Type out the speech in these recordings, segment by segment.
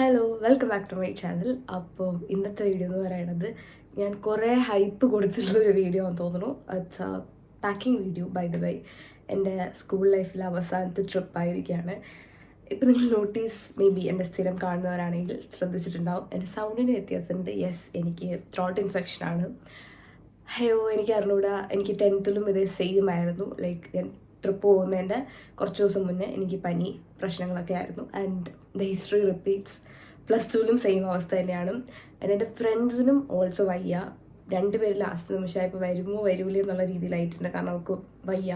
Hello, welcome back to my channel. അപ്പോൾ ഇന്നത്തെ video എന്ന് പറയുന്നത് ഞാൻ കുറേ ഹൈപ്പ് കൊടുത്തിട്ടുള്ളൊരു വീഡിയോ ആണെന്ന് തോന്നുന്നു. It's a packing video by the way. എൻ്റെ സ്കൂൾ ലൈഫിലെ അവസാനത്തെ ട്രിപ്പായിരിക്കുകയാണ്. ഇപ്പം നിങ്ങൾ നോട്ടീസ് മേ ബി എൻ്റെ സ്ഥിരം കാണുന്നവരാണെങ്കിൽ ശ്രദ്ധിച്ചിട്ടുണ്ടാവും, എൻ്റെ സൗണ്ടിന് വ്യത്യാസമുണ്ട്. യെസ്, എനിക്ക് ത്രോട്ട് ഇൻഫെക്ഷനാണ്. എനിക്ക് അറിഞ്ഞൂടാ. എനിക്ക് 10th ഇതേ സെയിം ആയിരുന്നു. ലൈക്ക് ഞാൻ ട്രിപ്പ് പോകുന്നതിൻ്റെ കുറച്ച് ദിവസം മുന്നേ എനിക്ക് പനി പ്രശ്നങ്ങളൊക്കെ ആയിരുന്നു. And the history repeats. +2 same അവസ്ഥ തന്നെയാണ്. ആൻഡ് എൻ്റെ ഫ്രണ്ട്സിനും ഓൾസോ വയ്യ. രണ്ടുപേരും ലാസ്റ്റ് നിമിഷമായപ്പോൾ വരുമോ വരൂലേ എന്നുള്ള രീതിയിലായിട്ടുണ്ട്. കാരണം അവർക്ക് വയ്യ.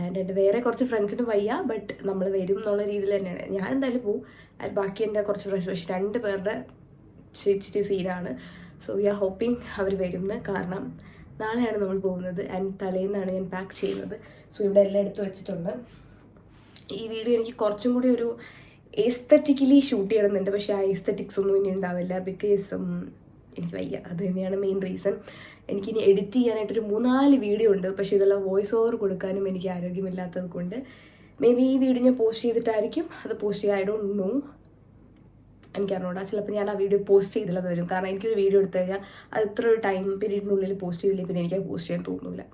ആൻഡ് എൻ്റെ വേറെ കുറച്ച് ഫ്രണ്ട്സിനും വയ്യ, ബട്ട് നമ്മൾ വരും എന്നുള്ള രീതിയിൽ തന്നെയാണ്. ഞാൻ എന്തായാലും പോവും. ആൻഡ് ബാക്കി എൻ്റെ കുറച്ച് ഫ്രണ്ട്സ്, പക്ഷേ 2 പേരുടെ ഇച്ചിരി സീനാണ്. സോ വി ആർ ഹോപ്പിംഗ് അവർ വരുമെന്ന്. കാരണം നാളെയാണ് നമ്മൾ പോകുന്നത്. ആൻഡ് തലേന്നാണ് ഞാൻ പാക്ക് ചെയ്യുന്നത്. സോ ഇവിടെ എല്ലാം എടുത്ത് വെച്ചിട്ടുണ്ട്. ഈ വീഡിയോ എനിക്ക് കുറച്ചും കൂടി ഒരു എസ്തറ്റിക്കലി ഷൂട്ട് ചെയ്യണമെന്നുണ്ട്. പക്ഷേ ആ എസ്തറ്റിക്സ് ഒന്നും ഇനി ഉണ്ടാവില്ല. ബിക്കോസ് എനിക്ക് വയ്യ. അത് തന്നെയാണ് മെയിൻ റീസൺ. എനിക്കിനി എഡിറ്റ് ചെയ്യാനായിട്ടൊരു 3-4 വീഡിയോ ഉണ്ട്. പക്ഷേ ഇതെല്ലാം വോയിസ് ഓവർ കൊടുക്കാനും എനിക്ക് ആരോഗ്യമില്ലാത്തത് കൊണ്ട് മേ ബി ഈ വീഡിയോ ഞാൻ പോസ്റ്റ് ചെയ്തിട്ടായിരിക്കും അത് പോസ്റ്റ് ചെയ്യുക. I don't no. എനിക്കറിഞ്ഞൂടാ. ചിലപ്പോൾ ഞാൻ ആ വീഡിയോ പോസ്റ്റ് ചെയ്തില്ലെന്ന് വരും. കാരണം എനിക്കൊരു വീഡിയോ എടുത്തു കഴിഞ്ഞാൽ അത് ഇത്ര ഒരു ടൈം പീരീഡിനുള്ളിൽ പോസ്റ്റ് ചെയ്തില്ലെങ്കിൽ പിന്നെ എനിക്ക് പോസ്റ്റ് ചെയ്യാൻ തോന്നില്ല.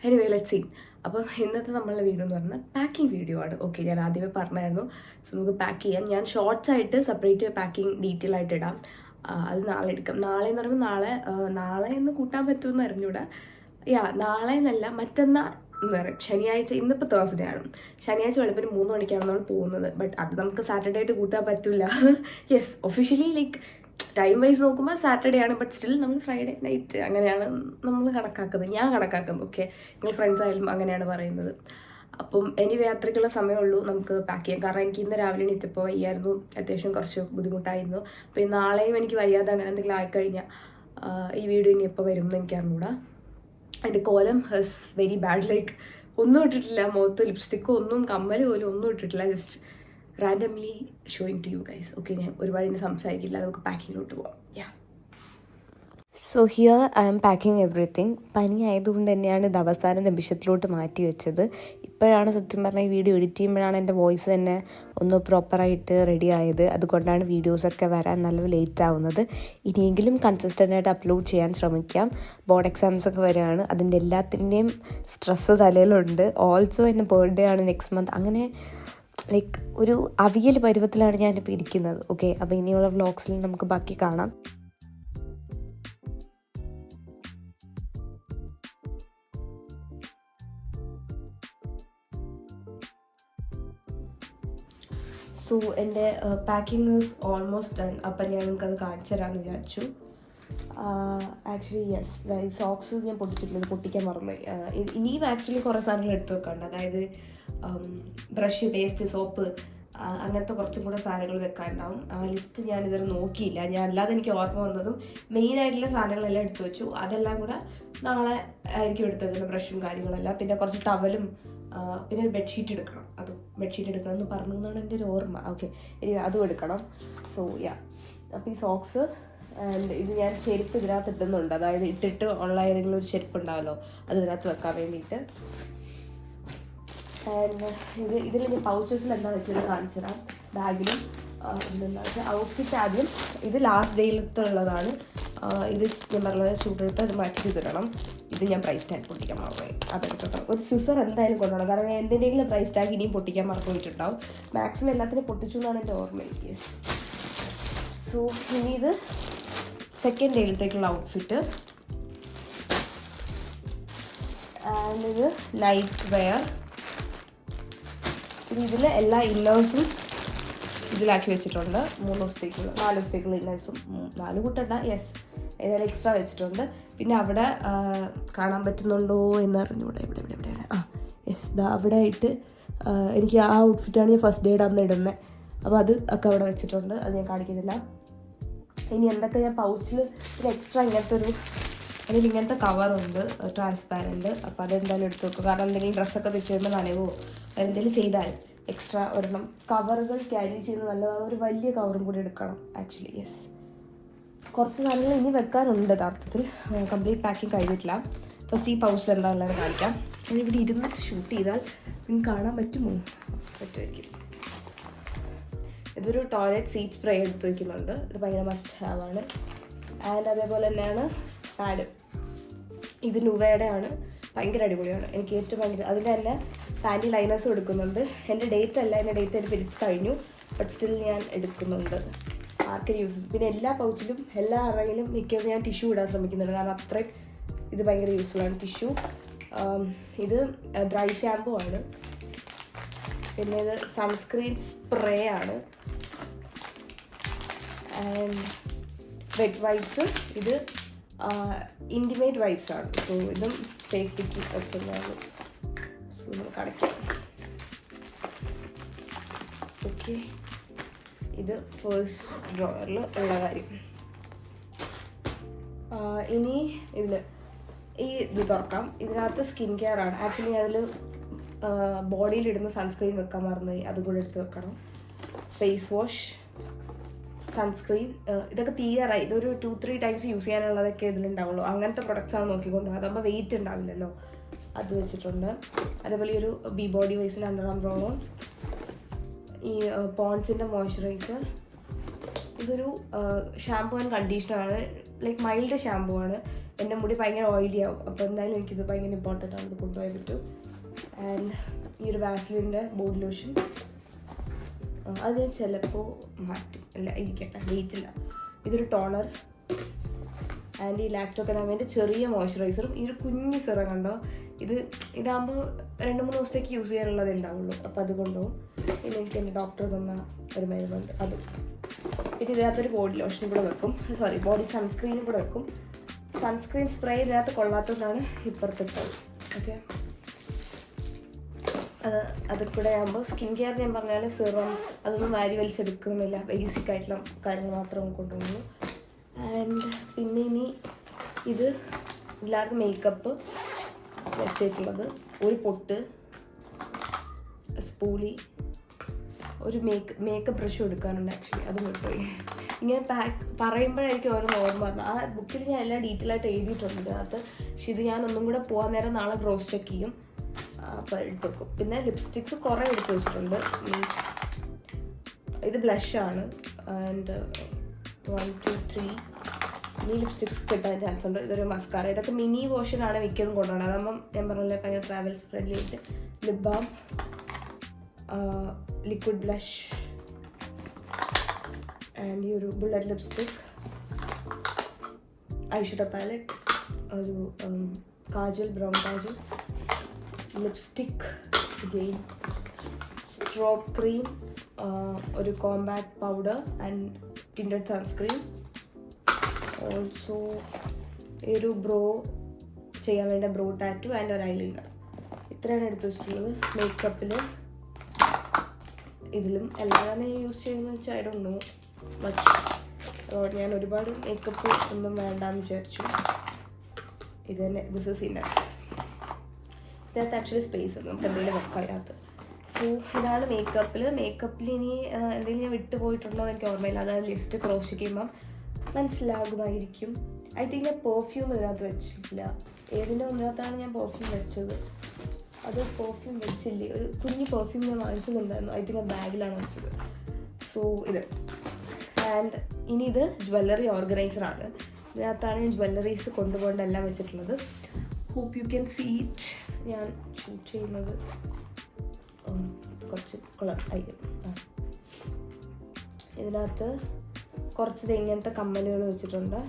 Anyway, let's see. അപ്പം ഇന്നത്തെ നമ്മളുടെ വീഡിയോ എന്ന് പറഞ്ഞാൽ പാക്കിംഗ് വീഡിയോ ആണ്. ഓക്കെ, ഞാൻ ആദ്യമേ പറഞ്ഞായിരുന്നു. സോ നമുക്ക് പാക്ക് ചെയ്യാം. ഞാൻ ഷോർട്സ് ആയിട്ട് സെപ്പറേറ്റ് പാക്കിംഗ് ഡീറ്റെയിൽ ആയിട്ട് ഇടാം. അത് നാളെ എടുക്കാം. നാളെ എന്ന് പറയുമ്പോൾ നാളെ എന്ന് കൂട്ടാൻ പറ്റുമെന്ന് അറിഞ്ഞൂടാ. നാളെ എന്നല്ല, മറ്റന്നാൾ എന്ന് പറയും. ശനിയാഴ്ച, ഇന്നിപ്പോൾ തേഴ്സ്ഡേ ആണ്. ശനിയാഴ്ച വെളുപ്പിന് 3 മണിക്കാണ് നമ്മൾ പോകുന്നത്. ബട്ട് അത് നമുക്ക് സാറ്റർഡേ ആയിട്ട് കൂട്ടാൻ പറ്റില്ല. Yes, officially like time wise നോക്കുമ്പോൾ സാറ്റർഡേ ആണ്. ബട്ട് സ്റ്റിൽ നമ്മൾ ഫ്രൈഡേ നൈറ്റ് അങ്ങനെയാണ് നമ്മൾ കണക്കാക്കുന്നത്. ഞാൻ കണക്കാക്കുന്നത്. ഓക്കെ, നിങ്ങൾ ഫ്രണ്ട്സ് ആയാലും അങ്ങനെയാണ് പറയുന്നത്. അപ്പം എനിവേ അത്രയ്ക്കുള്ള സമയമുള്ളൂ നമുക്ക് പാക്ക് ചെയ്യാം. കാരണം എനിക്ക് ഇന്ന് രാവിലെ എണീറ്റപ്പോൾ വയ്യായിരുന്നു. അത്യാവശ്യം കുറച്ച് ബുദ്ധിമുട്ടായിരുന്നു. അപ്പോൾ നാളെയും എനിക്ക് വയ്യാതെ അങ്ങനെ എന്തെങ്കിലും ആയിക്കഴിഞ്ഞാൽ ഈ വീഡിയോ ഇനി എപ്പോൾ വരും എന്ന് എനിക്ക് അറിഞ്ഞൂടാ. അതിൻ്റെ കോലം ഹസ് വെരി ബാഡ്. ലൈക്ക് ഒന്നും ഇട്ടിട്ടില്ല, മുഖത്ത് ലിപ്സ്റ്റിക്കോ ഒന്നും കമ്മൽ പോലും ഒന്നും ഇട്ടിട്ടില്ല. Just randomly showing to you guys. Okay, ഞാൻ ഒരുപാട് ഇനി സംസാരിക്കില്ല. നമുക്ക് പാക്കിങ്ങിലോട്ട് പോവാം. So here I am packing everything. പനി ആയതുകൊണ്ട് തന്നെയാണ് ഇത് അവസാന നിമിഷത്തിലോട്ട് മാറ്റി വെച്ചത്. ഇപ്പോഴാണ് സത്യം പറഞ്ഞാൽ ഈ വീഡിയോ എഡിറ്റ് ചെയ്യുമ്പോഴാണ് എൻ്റെ വോയിസ് തന്നെ ഒന്ന് പ്രോപ്പറായിട്ട് റെഡി ആയത്. അതുകൊണ്ടാണ് വീഡിയോസൊക്കെ വരാൻ നല്ല ലേറ്റ് ആവുന്നത്. ഇനിയെങ്കിലും കൺസിസ്റ്റൻ്റായിട്ട് അപ്ലോഡ് ചെയ്യാൻ ശ്രമിക്കാം. ബോർഡ് എക്സാംസൊക്കെ വരികയാണ്. അതിൻ്റെ എല്ലാത്തിൻ്റെയും സ്ട്രെസ്സ് തലയിലുണ്ട്. ഓൾസോ എൻ്റെ ബർത്ത്ഡേ ആണ് നെക്സ്റ്റ് മന്ത്. അങ്ങനെ ലൈക്ക് ഒരു അവിയൽ പരുവത്തിലാണ് ഞാനിപ്പോൾ ഇരിക്കുന്നത്. ഓക്കെ, അപ്പോൾ ഇനിയുള്ള വ്ളോഗ്സിൽ നമുക്ക് ബാക്കി കാണാം. സോ എൻ്റെ പാക്കിംഗ് ഈസ് ഓൾമോസ്റ്റ് ഡൺ. അപ്പം ഞാൻ നിങ്ങൾക്കത് കാണിച്ചു തരാമെന്ന് വിചാരിച്ചു. ആക്ച്വലി യെസ്, അതായത് സോക്സ് ഞാൻ പൊട്ടിച്ചിട്ടുള്ളത് പൊട്ടിക്കാൻ മറന്നുപോയി. ഇനിയും ആക്ച്വലി കുറേ സാധനങ്ങൾ എടുത്ത് വെക്കാണ്ട്. അതായത് ബ്രഷ്, പേസ്റ്റ്, സോപ്പ്, അങ്ങനത്തെ കുറച്ചും കൂടെ സാധനങ്ങൾ വെക്കാനുണ്ടാവും. ആ ലിസ്റ്റ് ഞാനിതുവരെ നോക്കിയില്ല. ഞാൻ അല്ലാതെ എനിക്ക് ഓർമ്മ വന്നതും മെയിനായിട്ടുള്ള സാധനങ്ങളെല്ലാം എടുത്തു വെച്ചു. അതെല്ലാം കൂടെ നാളെ ആയിരിക്കും എടുത്തത്, ബ്രഷും കാര്യങ്ങളെല്ലാം. പിന്നെ കുറച്ച് ടവലും, പിന്നെ ബെഡ്ഷീറ്റ് എടുക്കണം. ബെഡ്ഷീറ്റ് എടുക്കണം എന്ന് പറഞ്ഞു എന്നാണ് എൻ്റെ ഒരു ഓർമ്മ. ഓക്കെ, ഇനി അതും എടുക്കണം. സോ അപ്പോൾ ഈ സോക്സ് ആൻഡ് ഇത് ഞാൻ ചെരുപ്പ് ഇതിനകത്ത് ഇടുന്നുണ്ട്. അതായത് ഇട്ടിട്ട് ഉള്ള ഏതെങ്കിലും ഒരു ചെരുപ്പ് ഉണ്ടാവല്ലോ, അത് ഇതിനകത്ത് വെക്കാൻ വേണ്ടിയിട്ട്. ആൻഡ് ഇതിൽ ഞാൻ പൗച്ചസിൽ എന്താ വെച്ചത് കാണിച്ചു തരാം. ബാഗിലും ഇതെന്താ വെച്ചാൽ ഔട്ട്ഫിറ്റ് ആദ്യം. ഇത് ലാസ്റ്റ് ഡേയിലത്തുള്ളതാണ്. ഇത് ഞാൻ പറഞ്ഞ ചൂടെടുത്ത് അത് മാറ്റി ചെയ്തിടണം. ഇത് ഞാൻ പ്രൈസ് ടാഗ് പൊട്ടിക്കാൻ മറന്നുപോയി, അതെടുത്തിട്ടോ. ഒരു സിസർ എന്തായാലും കൊണ്ടുപോകണം. കാരണം എന്തിൻ്റെങ്കിലും പ്രൈസ് ടാഗ് ഇനിയും പൊട്ടിക്കാൻ മറന്നുപോയിട്ടുണ്ടാവും. മാക്സിമം എല്ലാത്തിനും പൊട്ടിച്ചു എന്നാണ് എൻ്റെ ഓർമ്മ. യെസ്. സോ ഇനി ഇത് സെക്കൻഡ് ഡേയിലത്തേക്കുള്ള ഔട്ട്ഫിറ്റ്. ആൻഡ് ഇത് നൈറ്റ് വെയർ. ഇനി ഇതിൽ എല്ലാ ഇന്നേഴ്സും ഇതിലാക്കി വെച്ചിട്ടുണ്ട്. 4 ദിവസത്തേക്കുള്ള ഇന്നേഴ്സും 4 കൂട്ടണ്ട, യെസ്, ഏതായാലും എക്സ്ട്രാ വെച്ചിട്ടുണ്ട്. പിന്നെ അവിടെ കാണാൻ പറ്റുന്നുണ്ടോ എന്നറിഞ്ഞൂടെ, എവിടെയാണ് യെസ്, അവിടെ ആയിട്ട് എനിക്ക് ആ ഔട്ട്ഫിറ്റാണ് ഞാൻ ഫസ്റ്റ് ഡേയുടെ അന്ന് ഇടുന്നത്. അപ്പോൾ അത് ഒക്കെ അവിടെ വെച്ചിട്ടുണ്ട്. അത് ഞാൻ കാണിക്കുന്നില്ല. ഇനി എന്തൊക്കെ ഞാൻ പൗച്ചിൽ പിന്നെ എക്സ്ട്രാ ഇങ്ങനത്തെ കവറുണ്ട്, ട്രാൻസ്പാരൻറ്റ്. അപ്പോൾ അതെന്തായാലും എടുത്ത് വെക്കും. കാരണം എന്തെങ്കിലും ഡ്രസ്സൊക്കെ വെച്ച് കഴിയുമ്പോൾ നനവോ എന്തെങ്കിലും ചെയ്താൽ എക്സ്ട്രാ ഒരെണ്ണം കവറുകൾ ക്യാരി ചെയ്യുന്നത് നല്ലതാണ്. ഒരു വലിയ കവറും കൂടി എടുക്കണം ആക്ച്വലി. യെസ്, കുറച്ച് സാധനങ്ങൾ ഇനി വെക്കാനുണ്ട്. യഥാർത്ഥത്തിൽ കംപ്ലീറ്റ് പാക്കിങ് കഴിഞ്ഞിട്ടില്ല. ഫസ്റ്റ് ഈ പൗച്ചിൽ എന്താ ഉള്ളത് കാണിക്കാം. ഞാനിവിടെ ഇരുന്ന് ഷൂട്ട് ചെയ്താൽ നിങ്ങൾക്ക് കാണാൻ പറ്റുമോ? പറ്റുമായിരിക്കും. ഇതൊരു ടോയ്ലറ്റ് സീറ്റ് സ്പ്രേ എടുത്ത് വയ്ക്കുന്നുണ്ട്. ഇത് ഭയങ്കര മസ്റ്റ് ഹാവ് ആണ്. ആൻഡ് അതേപോലെ തന്നെയാണ് പാഡ്. ഇത് നുവയുടെ ആണ്. ഭയങ്കര അടിപൊളിയാണ്. എനിക്ക് ഏറ്റവും ഭയങ്കര അതിൻ്റെ തന്നെ പാൻറ്റി ലൈനേഴ്സും എടുക്കുന്നുണ്ട്. എൻ്റെ ഡേറ്റ് അല്ല, എൻ്റെ ഡേറ്റ് എൻ്റെ പിരിച്ച് കഴിഞ്ഞു. ബട്ട് സ്റ്റിൽ ഞാൻ എടുക്കുന്നുണ്ട്. ആർക്കും യൂസ്. പിന്നെ എല്ലാ പൗച്ചിലും എല്ലാ അറയിലും മിക്കതും ഞാൻ ടിഷ്യൂ ഇടാൻ ശ്രമിക്കുന്നുണ്ട്. കാരണം അത്രയും ഇത് ഭയങ്കര യൂസ്ഫുൾ ആണ് ടിഷ്യൂ. ഇത് ഡ്രൈ ഷാമ്പു ആണ്. പിന്നെ ഇത് സൺസ്ക്രീൻ സ്പ്രേ ആണ്. And wet wipes. ഇത് ഇൻറ്റിമേറ്റ് വൈപ്സ് ആണ്. സോ ഇതും സേഫ്റ്റിക്ക് വെച്ചിട്ടുണ്ടായിരുന്നു. സോ നമുക്ക് അടയ്ക്കാം. ഓക്കെ, ഇത് ഫസ്റ്റ് ഡ്രോയറിൽ ഉള്ള കാര്യം. ഇനി ഇത് തുറക്കാം. ഇതിനകത്ത് സ്കിൻ കെയർ ആണ്. ആക്ച്വലി അതിൽ ബോഡിയിലിടുന്ന സൺസ്ക്രീൻ വെക്കാൻ മറന്നുപോയി, അതും കൂടെ എടുത്ത് വെക്കണം. ഫേസ് വാഷ്, സൺസ്ക്രീൻ, ഇതൊക്കെ തീരാറായി. ഇതൊരു 2-3 ടൈംസ് യൂസ് ചെയ്യാനുള്ളതൊക്കെ ഇതിലുണ്ടാവുള്ളൂ. അങ്ങനത്തെ പ്രൊഡക്ട്സാണ് നോക്കിക്കൊണ്ട്. അതാകുമ്പോൾ വെയിറ്റ് ഉണ്ടാവില്ലല്ലോ. അത് വെച്ചിട്ടുണ്ട്. അതേപോലെ ഈ ഒരു ബി ബോഡി വൈസിൻ്റെ അണ്ടർ ആം റോൾ ഓൺ, ഈ പോൺസിൻ്റെ മോയ്സ്ചറൈസർ. ഇതൊരു ഷാമ്പൂ ആൻഡ് കണ്ടീഷണറാണ്. ലൈക്ക് മൈൽഡ് ഷാമ്പൂ ആണ്. എൻ്റെ മുടി ഭയങ്കര ഓയിലി ആവും. അപ്പോൾ എന്തായാലും എനിക്കിത് ഭയങ്കര ഇമ്പോർട്ടൻ്റ് ആണ്. ഇത് കൊണ്ടുപോയി പറ്റും. ആൻഡ് ഈ ഒരു വാസ്ലിൻ്റെ ബോഡി ലോഷൻ. അത് ഞാൻ ചിലപ്പോൾ മാറ്റും. അല്ല, ഇരിക്കട്ടെ, വെയിറ്റില്ല. ഇതൊരു ടോണർ. ആൻഡ് ഈ ലാക്ടോക്കനാമിൻ്റെ ചെറിയ മോയ്സ്ചറൈസറും. ഈ ഒരു കുഞ്ഞ് സിറം കണ്ടോ. ഇതാകുമ്പോൾ 2-3 ദിവസത്തേക്ക് യൂസ് ചെയ്യാനുള്ളതേ ഉണ്ടാവുള്ളൂ. അപ്പോൾ അത് കൊണ്ടുപോകും. പിന്നെ എനിക്ക് എൻ്റെ ഡോക്ടർ തന്ന ഒരു മരുന്നുണ്ട്, അതും. പിന്നെ ഇതിനകത്തൊരു ബോഡി ലോഷനും കൂടെ വെക്കും. സോറി, ബോഡി സൺസ്ക്രീനും കൂടെ വെക്കും. സൺസ്ക്രീൻ സ്പ്രേ ഇതിനകത്ത് കൊള്ളാത്തതാണ് ഇപ്പുറത്തിട്ടത്. ഓക്കെ, അത് കൂടെ ആകുമ്പോൾ സ്കിൻ കെയർ ഞാൻ പറഞ്ഞാൽ സിറം അതൊന്നും വാരി വലിച്ചെടുക്കുന്നില്ല. ബേസിക് ആയിട്ടുള്ള കാര്യങ്ങൾ മാത്രം കൊണ്ടുപോകുന്നു. ആൻഡ് പിന്നെ ഇനി ഇത് എല്ലാവർക്കും മേക്കപ്പ് വെച്ചിട്ടുള്ളത്. ഒരു പൊട്ട്, സ്പൂളി, ഒരു മേക്കപ്പ് ബ്രഷും എടുക്കാനുണ്ട്. ആക്ച്വലി അത് വിട്ടുപോയി. ഇങ്ങനെ പറയുമ്പോഴായിരിക്കും ഓരോ ഓർമ്മ പറഞ്ഞു. ആ ബുക്കിൽ ഞാൻ എല്ലാം ഡീറ്റെയിൽ ആയിട്ട് എഴുതിയിട്ടുണ്ട് ഇതിനകത്ത്. പക്ഷെ ഇത് ഞാൻ ഒന്നും കൂടെ പോകാൻ നേരം നാളെ ക്രോസ് ചെക്ക് ചെയ്യും. അപ്പോൾ എടുത്ത് വെക്കും. പിന്നെ ലിപ്സ്റ്റിക്സ് കുറേ എടുത്ത് വെച്ചിട്ടുണ്ട്. മീൻസ് ഇത് ബ്ലഷാണ്. ആൻഡ് 1, 2, 3 ഇനി ലിപ്സ്റ്റിക്സ് കിട്ടാൻ ചാൻസ് ഉണ്ട്. ഇതൊരു മസ്കാര. ഇതൊക്കെ മിനി വേർഷനാണ് മിക്കതും കൊണ്ടുപോകണം. അതാകുമ്പം ഞാൻ പറഞ്ഞില്ല ഭയങ്കര ട്രാവൽ ഫ്രണ്ട്ലി ആയിട്ട്. Lip balm, liquid blush, and ഈ ഒരു ബുള്ളറ്റ് ലിപ്സ്റ്റിക്, ഐഷാഡോ പാലറ്റ്, ഒരു kajal, brown kajal, lipstick, gain stroke cream, ഒരു compact powder and tinted sunscreen. Also ഈ ഒരു ബ്രോ ചെയ്യാൻ വേണ്ട ബ്രോ ടാറ്റു ആൻഡ് ഒരു ഐലൈനർ. ഇത്രയാണ് എടുത്ത് വെച്ചിട്ടുള്ളത്. മേക്കപ്പിൽ ഇതിലും എല്ലാം യൂസ് ചെയ്യുന്നത് വെച്ചാൽ ഐ ഡോണ്ട് നോ മച്ച്. ഞാൻ ഒരുപാട് മേക്കപ്പ് ഒന്നും വേണ്ടാന്ന് വിചാരിച്ചു. ഇത് തന്നെ, ദിസ് ഇസ് ഇനഫ്. ഇതിനകത്ത് ആക്ച്വലി സ്പേസ് ഉണ്ട്, നമുക്ക് എന്തെങ്കിലും വെക്കാം അതിനകത്ത്. സോ ഇതാണ് മേക്കപ്പിൽ ഇനി എന്തെങ്കിലും ഞാൻ വിട്ടുപോയിട്ടുണ്ടോ എന്ന് എനിക്ക് ഓർമ്മയില്ല. അതായത് ലിസ്റ്റ് ക്രോസ് ചെയ്യുമ്പം മനസ്സിലാകുമായിരിക്കും. ഐ തിങ്ക് ഞാൻ പെർഫ്യൂം ഇതിനകത്ത് വെച്ചിട്ടില്ല. ഏതിൻ്റെ ഒന്നിനകത്താണ് ഞാൻ പെർഫ്യൂം വെച്ചത്? അത് പെർഫ്യൂം വെച്ചില്ലേ, ഒരു കുഞ്ഞ് പെർഫ്യൂം ഞാൻ വാങ്ങിച്ചിട്ടുണ്ടായിരുന്നു. ഐ തിങ്ക് ആ ബാഗിലാണ് വെച്ചത്. സോ ഇത്. ആൻഡ് ഇനി ഇത് ജ്വല്ലറി ഓർഗനൈസറാണ്. ഇതിനകത്താണ് ഞാൻ ജ്വല്ലറീസ് കൊണ്ടുപോകേണ്ട എല്ലാം വെച്ചിട്ടുള്ളത്. Hope you can see it. ഞാൻ ഷൂട്ട് ചെയ്യുന്നത് കുറച്ച് കളർ ആയിരിക്കും. ഇതിനകത്ത് കുറച്ച് ഇങ്ങനത്തെ കമ്മലുകൾ വെച്ചിട്ടുണ്ട്.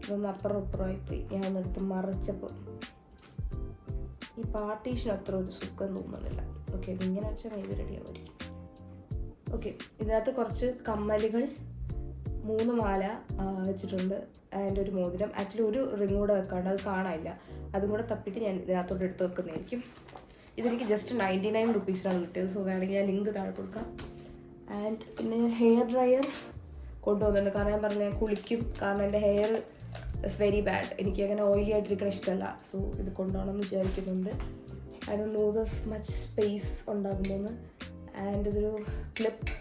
ഇതൊന്ന് അപ്പുറം ഇപ്പുറമായിപ്പോയി. ഞാനൊന്നെടുത്ത് മറിച്ചപ്പോൾ ഈ പാർട്ടീഷൻ അത്ര ഒരു സുഖം തോന്നുന്നില്ല. ഓക്കെ, ഇതിങ്ങനെ വെച്ചാൽ ഇത് റെഡിയാവുമായിരിക്കും. ഓക്കെ, ഇതിനകത്ത് കുറച്ച് കമ്മലുകൾ, 3 മാല വെച്ചിട്ടുണ്ട് ആൻഡ് ഒരു മോതിരം. ആക്ച്വലി ഒരു റിങ് കൂടെ വെക്കാണ്ട്, അത് കാണാനില്ല. അതും കൂടെ തപ്പിയിട്ട് ഞാൻ ഇതിനകത്തോട്ട് എടുത്ത് വെക്കുന്നതായിരിക്കും. ഇതെനിക്ക് ജസ്റ്റ് 99 റുപ്പീസിനാണ് കിട്ടിയത്. സോ വേണമെങ്കിൽ ഞാൻ ലിങ്ക് താഴെ കൊടുക്കാം. ആൻഡ് പിന്നെ ഹെയർ ഡ്രയർ കൊണ്ടുപോകുന്നുണ്ട്. കാരണം ഞാൻ പറഞ്ഞ കുളിക്കും. കാരണം എൻ്റെ ഹെയർ ഇറ്റ്സ് വെരി ബാഡ്. എനിക്ക് അങ്ങനെ ഓയിലി ആയിട്ടിരിക്കണം ഇഷ്ടമല്ല. സോ ഇത് കൊണ്ടുപോകണമെന്ന് വിചാരിക്കുന്നുണ്ട്. I don't know this much space ഉണ്ടാകുമെന്ന്. ആൻഡ് ഇതൊരു ക്ലിപ്പ്.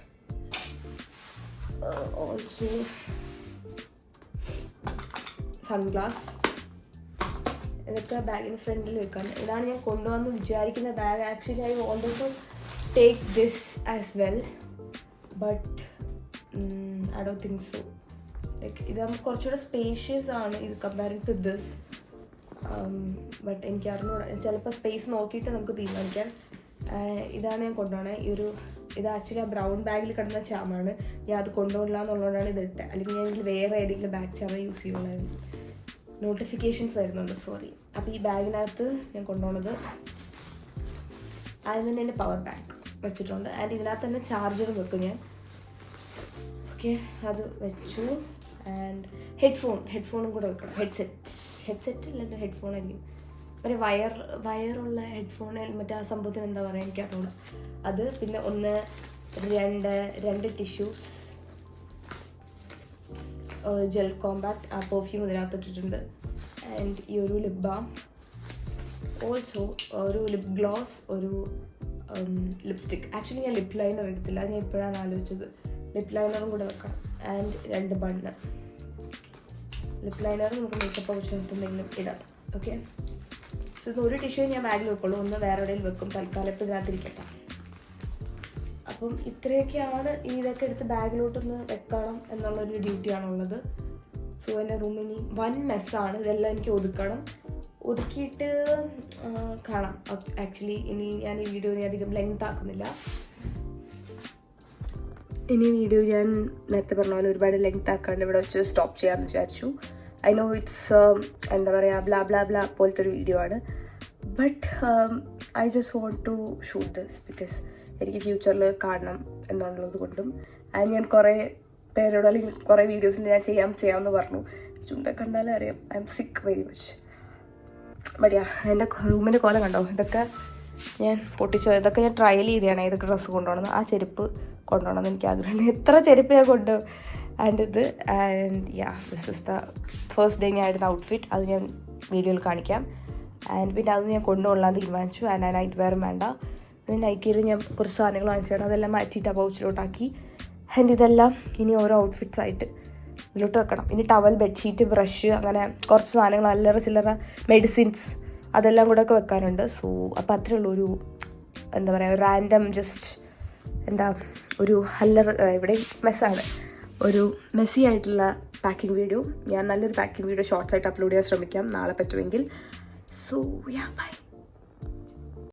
Also sunglass. ഇതൊക്കെ ബാഗിന് ഫ്രണ്ടിൽ വെക്കാൻ. ഇതാണ് ഞാൻ കൊണ്ടുവന്ന് വിചാരിക്കുന്ന bag. Actually I wanted to take this as well. But I don't think so. Like ഇത് നമുക്ക് കുറച്ചുകൂടെ സ്പേഷ്യസ് ആണ് ഇത് കമ്പയറിങ് ടു ദിസ്. ബട്ട് എനിക്ക് അറിഞ്ഞൂടാ, ചിലപ്പോൾ സ്പേസ് നോക്കിയിട്ട് നമുക്ക് തീരുമാനിക്കാം. ഇതാണ് ഞാൻ കൊണ്ടുപോകണത്. ഇത് ആക്ച്വലി ആ ബ്രൗൺ ബാഗിൽ കിടന്ന ചാമാണ്. ഞാൻ അത് കൊണ്ടുപോകില്ല എന്നുള്ളതുകൊണ്ടാണ് ഇതിട്ട്. അല്ലെങ്കിൽ ഞാൻ വേറെ ഏതെങ്കിലും ബാഗ് ചാമ യൂസ് ചെയ്യുള്ളായിരുന്നു. നോട്ടിഫിക്കേഷൻസ് വരുന്നുണ്ട്, സോറി. അപ്പോൾ ഈ ബാഗിനകത്ത് ഞാൻ കൊണ്ടുപോകുന്നത് അതിന് തന്നെ എൻ്റെ പവർ ബാങ്ക് വെച്ചിട്ടുണ്ട്. ആൻഡ് ഇതിനകത്ത് തന്നെ ചാർജറും വെക്കും ഞാൻ. ഓക്കെ, അത് വെച്ചു. ആൻഡ് ഹെഡ്ഫോണും കൂടെ വെക്കണം. ഹെഡ്സെറ്റ് ഇല്ലല്ലോ, ഹെഡ്ഫോൺ ആയിരിക്കും. മറ്റേ വയറുള്ള ഹെഡ്ഫോൺ, മറ്റേ ആ സംഭവത്തിന് എന്താ പറയുക എനിക്കറിയില്ല. അത് പിന്നെ 2 ടിഷ്യൂസ്, ജെൽ കോമ്പാക്ട്, ആ പെർഫ്യൂം ഇതിനകത്ത് ഇട്ടിട്ടുണ്ട്. ആൻഡ് ഈ ഒരു ലിപ് ബാം, ഓൾസോ ഒരു ലിപ് ഗ്ലോസ്, ഒരു ലിപ്സ്റ്റിക്. ആക്ച്വലി ഞാൻ ലിപ് ലൈനർ എടുത്തില്ല, ഞാൻ ഇപ്പോഴാണ് ആലോചിച്ചത്. ലിപ് ലൈനറും കൂടെ വെക്കണം. And 2 bun. ലിപ് ലൈനർ നമുക്ക് മേക്കപ്പ് ആവശ്യത്തിനെങ്കിലും ഇടാം. ഓക്കെ, സോ ഇത് ഒരു ടിഷ്യൂ ഞാൻ ബാഗിൽ വെക്കുള്ളൂ, ഒന്ന് വേറെ എവിടെയും വെക്കും. തൽക്കാലം ഇപ്പോൾ ഇതിനകത്തിരിക്കട്ടെ. അപ്പം ഇത്രയൊക്കെയാണ്. ഇനി ഇതൊക്കെ എടുത്ത് ബാഗിലോട്ടൊന്ന് വെക്കണം എന്നുള്ളൊരു ഡ്യൂട്ടിയാണുള്ളത്. സോ എൻ്റെ റൂമിനി 1 മെസ്സാണ്. ഇതെല്ലാം എനിക്ക് ഒതുക്കിയിട്ട് കാണാം. ആക്ച്വലി ഇനി ഞാൻ ഈ വീഡിയോ അധികം ലെങ്ത് ആക്കുന്നില്ല. ഇനി വീഡിയോ ഞാൻ നേരത്തെ പറഞ്ഞ പോലെ ഒരുപാട് ലെങ്ത് ആക്കാണ്ട് ഇവിടെ വെച്ച് സ്റ്റോപ്പ് ചെയ്യാമെന്ന് വിചാരിച്ചു. ഐ നോ ഇറ്റ്സ് എന്താ പറയുക, ബ്ലാ പോലത്തെ ഒരു വീഡിയോ ആണ്. But I just want to shoot this because എനിക്ക് ഫ്യൂച്ചറിൽ കാണണം എന്നുള്ളത് കൊണ്ടും. അത് ഞാൻ കുറേ പേരോട് അല്ലെങ്കിൽ കുറേ വീഡിയോസിൽ ഞാൻ ചെയ്യാമെന്ന് പറഞ്ഞു. ചുണ്ട കണ്ടാലേ അറിയാം, ഐ എം സിക്ക് വെരി മച്ച്. ബട്ട് എൻ്റെ റൂമിൻ്റെ കോലം കണ്ടോ? ഇതൊക്കെ ഞാൻ ഇതൊക്കെ ഞാൻ ട്രയൽ ചെയ്തതാണ്. ഏതൊക്കെ ഡ്രസ്സ് കൊണ്ടുപോകണം, ആ ചെരുപ്പ് കൊണ്ടുപോകണമെന്ന് എനിക്ക് ആഗ്രഹമുണ്ട്. എത്ര ചെരുപ്പ് ഞാൻ കൊണ്ടുപോകും. And this is the first day ഞാൻ ഇടുന്ന ഔട്ട്ഫിറ്റ്. അത് ഞാൻ വീഡിയോയിൽ കാണിക്കാം. ആൻഡ് പിന്നെ അത് ഞാൻ കൊണ്ടുപോകാൻ തീരുമാനിച്ചു. ആൻഡ് ആ നൈറ്റ് വെയറും വേണ്ട. ഇത് നൈറ്റിയിൽ ഞാൻ കുറച്ച് സാധനങ്ങൾ വാങ്ങിച്ചിട്ട് അതെല്ലാം മാറ്റിയിട്ട് ആ പൗച്ചിലോട്ടാക്കി. ആൻഡ് ഇതെല്ലാം ഇനി ഓരോ ഔട്ട്ഫിറ്റ്സ് ആയിട്ട് ഇതിലോട്ട് വെക്കണം. ഇനി ടവൽ, ബെഡ്ഷീറ്റ്, ബ്രഷ്, അങ്ങനെ കുറച്ച് സാധനങ്ങൾ, അല്ലറ ചില്ലറ മെഡിസിൻസ്, അതെല്ലാം കൂടെ ഒക്കെ വെക്കാനുണ്ട്. സോ അപ്പോൾ അത്രേ ഉള്ളൂ ഒരു എന്താ പറയുക, റാൻഡം ജസ്റ്റ് ഒരു ഇവിടെ മെസ്സാണ്, ഒരു മെസ്സി ആയിട്ടുള്ള പാക്കിംഗ് വീഡിയോ. ഞാൻ നല്ലൊരു പാക്കിംഗ് വീഡിയോ ഷോർട്സ് ആയിട്ട് അപ്ലോഡ് ചെയ്യാൻ ശ്രമിക്കാം നാളെ പറ്റുമെങ്കിൽ. So by.